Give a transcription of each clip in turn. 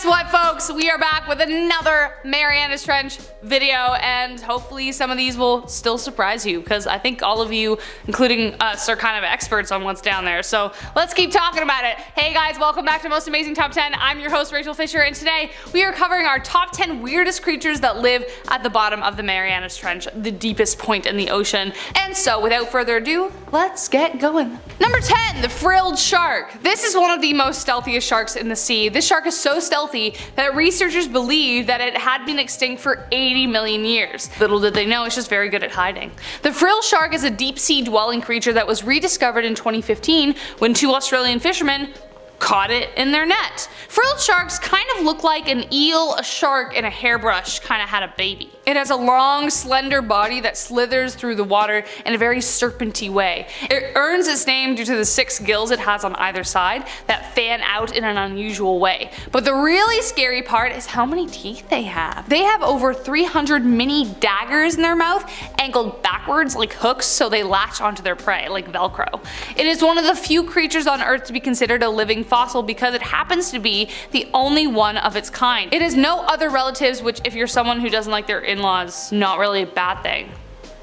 what, folks? We are back with another Mariana Trench video, and hopefully some of these will still surprise you, because I think all of you, including us, are kind of experts on what's down there. So let's keep talking about it. Hey guys, welcome back to Most Amazing Top 10. I'm your host, Rachel Fisher, and today we are covering our top 10 weirdest creatures that live at the bottom of the Mariana Trench, the deepest point in the ocean. And so without further ado, let's get going. Number 10, the frilled shark. This is one of the most stealthiest sharks in the sea. This shark is so stealthy that researchers believe that it had been extinct for 80 million years. Little did they know, it's just very good at hiding. The frilled shark is a deep sea dwelling creature that was rediscovered in 2015 when two Australian fishermen caught it in their net. Frilled sharks kind of look like an eel, a shark, and a hairbrush kind of had a baby. It has a long, slender body that slithers through the water in a very serpenty way. It earns its name due to the 6 gills it has on either side that fan out in an unusual way. But the really scary part is how many teeth they have. They have over 300 mini daggers in their mouth, angled backwards like hooks so they latch onto their prey like Velcro. It is one of the few creatures on Earth to be considered a living fossil because it happens to be the only one of its kind. It has no other relatives, which if you're someone who doesn't like their in-laws, not really a bad thing,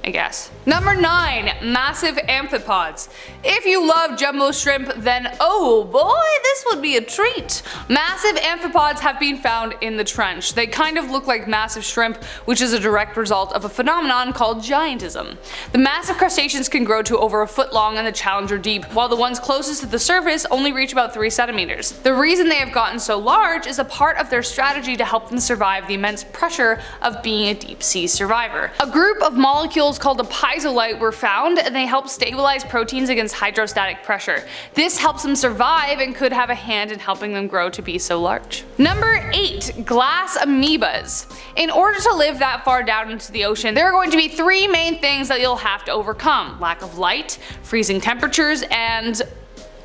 I guess. Number 9, massive amphipods. If you love jumbo shrimp, then oh boy, this would be a treat. Massive amphipods have been found in the trench. They kind of look like massive shrimp, which is a direct result of a phenomenon called giantism. The massive crustaceans can grow to over a foot long in the Challenger Deep, while the ones closest to the surface only reach about 3 centimeters. The reason they have gotten so large is a part of their strategy to help them survive the immense pressure of being a deep sea survivor. A group of molecules called a piezolyte were found, and they help stabilize proteins against hydrostatic pressure. This helps them survive and could have a hand in helping them grow to be so large. Number 8, glass amoebas. In order to live that far down into the ocean, there are going to be 3 main things that you'll have to overcome: lack of light, freezing temperatures, and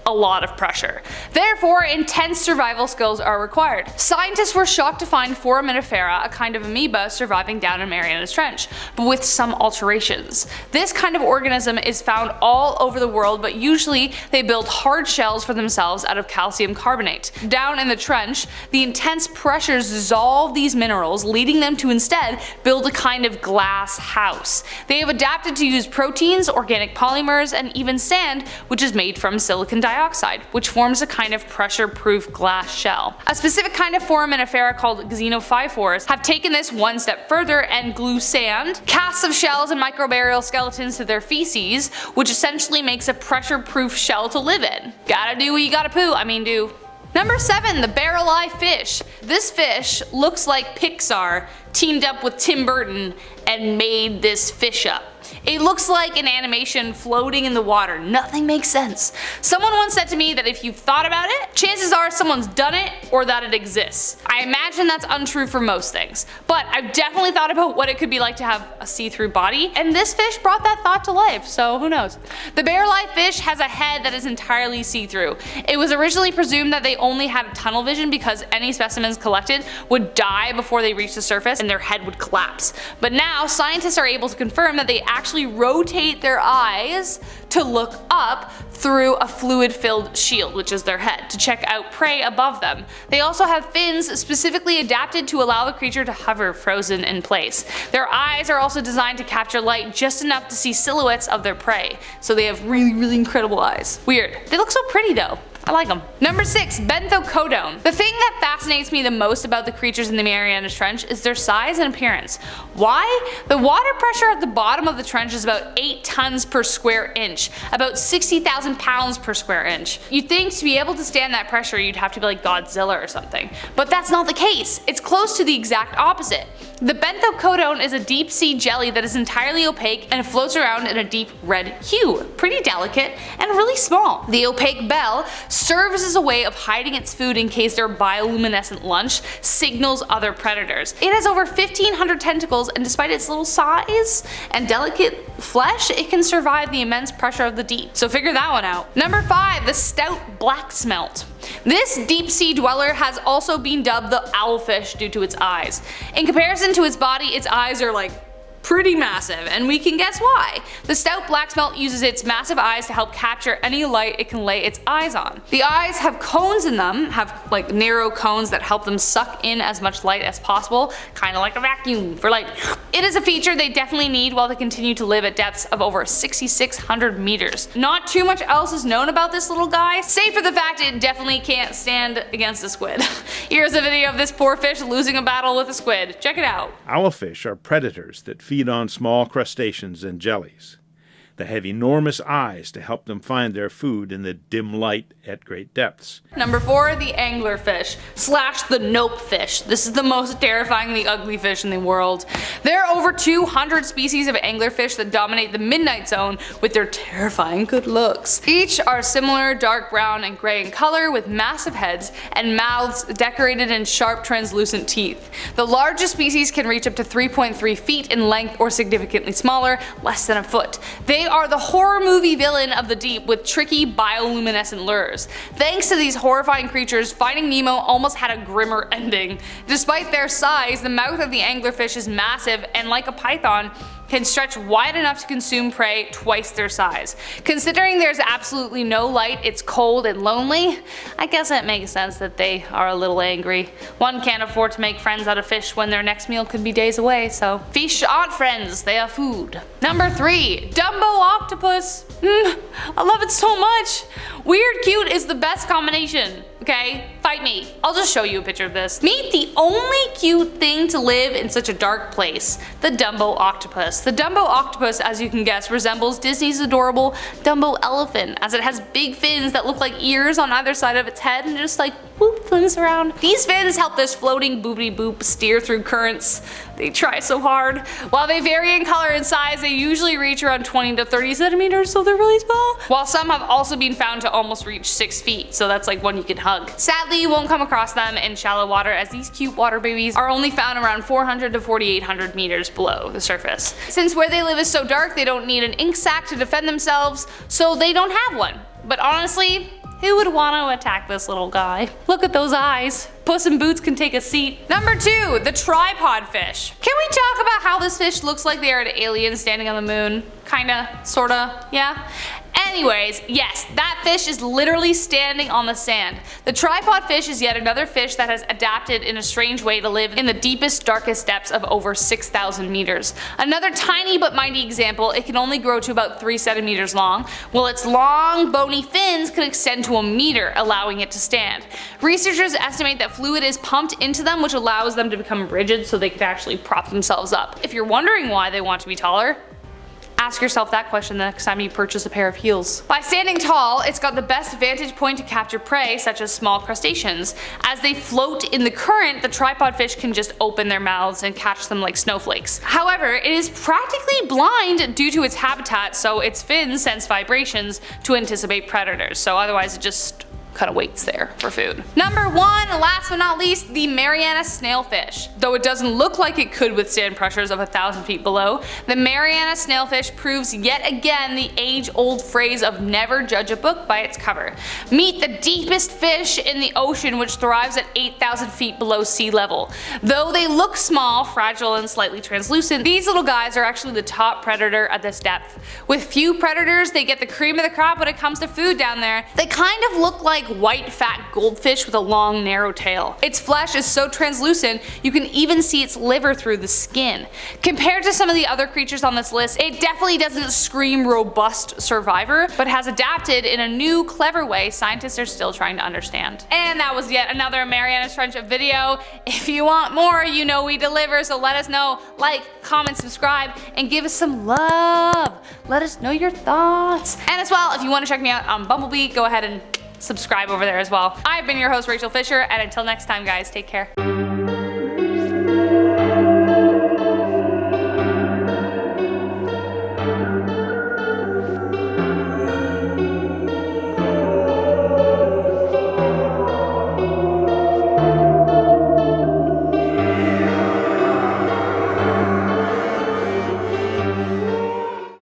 a lot of pressure. Therefore, intense survival skills are required. Scientists were shocked to find Foraminifera, a kind of amoeba, surviving down in Mariana's Trench, but with some alterations. This kind of organism is found all over the world, but usually they build hard shells for themselves out of calcium carbonate. Down in the trench, the intense pressures dissolve these minerals, leading them to instead build a kind of glass house. They have adapted to use proteins, organic polymers, and even sand, which is made from silicon dioxide, which forms a kind of pressure-proof glass shell. A specific kind of Foraminifera called xenophyphores have taken this one step further and glue sand, casts of shells, and microbial skeletons to their feces, which essentially makes a pressure-proof shell to live in. Gotta do what you gotta poo, do. Number 7, the barreleye fish. This fish looks like Pixar teamed up with Tim Burton and made this fish up. It looks like an animation floating in the water. Nothing makes sense. Someone once said to me that if you've thought about it, chances are someone's done it or that it exists. I imagine that's untrue for most things, but I've definitely thought about what it could be like to have a see-through body, and this fish brought that thought to life, so who knows. The barreleye fish has a head that is entirely see-through. It was originally presumed that they only had tunnel vision because any specimens collected would die before they reached the surface and their head would collapse. But now scientists are able to confirm that they actually rotate their eyes to look up through a fluid-filled shield, which is their head, to check out prey above them. They also have fins specifically adapted to allow the creature to hover frozen in place. Their eyes are also designed to capture light just enough to see silhouettes of their prey, so they have really incredible eyes. Weird. They look so pretty though. I like them. Number 6, Benthocodon. The thing that fascinates me the most about the creatures in the Mariana Trench is their size and appearance. Why? The water pressure at the bottom of the trench is about 8 tons per square inch, about 60,000 pounds per square inch. You'd think to be able to stand that pressure you'd have to be like Godzilla or something, but that's not the case. It's close to the exact opposite. The Benthocodon is a deep sea jelly that is entirely opaque and floats around in a deep red hue, pretty delicate and really small. The opaque bell serves as a way of hiding its food in case their bioluminescent lunch signals other predators. It has over 1,500 tentacles, and despite its little size and delicate flesh, it can survive the immense pressure of the deep. So figure that one out. Number 5, the STOUT BLACKSMELT. This deep sea dweller has also been dubbed the owlfish due to its eyes. In comparison to its body, its eyes are like pretty massive, and we can guess why. The stout BLACKSMELT uses its massive eyes to help capture any light it can lay its eyes on. The eyes have cones in them, have like narrow cones that help them suck in as much light as possible, kind of like a vacuum for light. It is a feature they definitely need while they continue to live at depths of over 6,600 meters. Not too much else is known about this little guy, save for the fact it definitely can't stand against a squid. Here's a video of this poor fish losing a battle with a squid. Check it out. Owlfish are predators that feed on small crustaceans and jellies. They have enormous eyes to help them find their food in the dim light at great depths. Number 4, the anglerfish slash the nope fish. This is the most terrifyingly ugly fish in the world. There are over 200 species of anglerfish that dominate the midnight zone with their terrifying good looks. Each are similar dark brown and gray in color with massive heads and mouths decorated in sharp translucent teeth. The largest species can reach up to 3.3 feet in length or significantly smaller, less than a foot. They are the horror movie villain of the deep with tricky bioluminescent lures. Thanks to these horrifying creatures, Finding Nemo almost had a grimmer ending. Despite their size, the mouth of the anglerfish is massive and, like a python, can stretch wide enough to consume prey twice their size. Considering there's absolutely no light, it's cold and lonely, I guess it makes sense that they are a little angry. One can't afford to make friends out of fish when their next meal could be days away, so fish aren't friends, they are food. Number 3, DUMBO octopus. I love it so much. Weird cute is the best combination. Okay, fight me. I'll just show you a picture of this. Meet the only cute thing to live in such a dark place, the DUMBO octopus. The DUMBO octopus, as you can guess, resembles Disney's adorable Dumbo elephant, as it has big fins that look like ears on either side of its head and just like whoop flings around. These fins help this floating boopity boop steer through currents. They try so hard. While they vary in color and size, they usually reach around 20 to 30 centimeters, so they're really small. While some have also been found to almost reach 6 feet, so that's like one you can hug. Sadly, you won't come across them in shallow water, as these cute water babies are only found around 400 to 4,800 meters below the surface. Since where they live is so dark, they don't need an ink sac to defend themselves, so they don't have one. But honestly, who would want to attack this little guy? Look at those eyes. Puss in Boots can take a seat. Number 2, the tripod fish. Can we talk about how this fish looks like they are an alien standing on the moon? Kinda, sorta, yeah? Anyways, yes, that fish is literally standing on the sand. The tripod fish is yet another fish that has adapted in a strange way to live in the deepest, darkest depths of over 6,000 meters. Another tiny but mighty example, it can only grow to about 3 centimeters long, while its long, bony fins could extend to a meter, allowing it to stand. Researchers estimate that fluid is pumped into them, which allows them to become rigid so they could actually prop themselves up. If you're wondering why they want to be taller, ask yourself that question the next time you purchase a pair of heels. By standing tall, it's got the best vantage point to capture prey such as small crustaceans. As they float in the current, the tripod fish can just open their mouths and catch them like snowflakes. However, it is practically blind due to its habitat, so its fins sense vibrations to anticipate predators, so otherwise it just kind of waits there for food. Number 1, last but not least, the Mariana snailfish. Though it doesn't look like it could withstand pressures of 1,000 feet below, the Mariana snailfish proves yet again the age-old phrase of never judge a book by its cover. Meet the deepest fish in the ocean, which thrives at 8,000 feet below sea level. Though they look small, fragile, and slightly translucent, these little guys are actually the top predator at this depth. With few predators, they get the cream of the crop when it comes to food down there. They kind of look like white fat goldfish with a long narrow tail. Its flesh is so translucent you can even see its liver through the skin. Compared to some of the other creatures on this list, it definitely doesn't scream robust survivor, but has adapted in a new clever way scientists are still trying to understand. And that was yet another Mariana Trench video. If you want more, you know we deliver, so let us know. Like, comment, subscribe, and give us some love. Let us know your thoughts. And as well, if you want to check me out on Bumblebee, go ahead and subscribe over there as well. I've been your host, Rachel Fisher, and until next time guys, take care.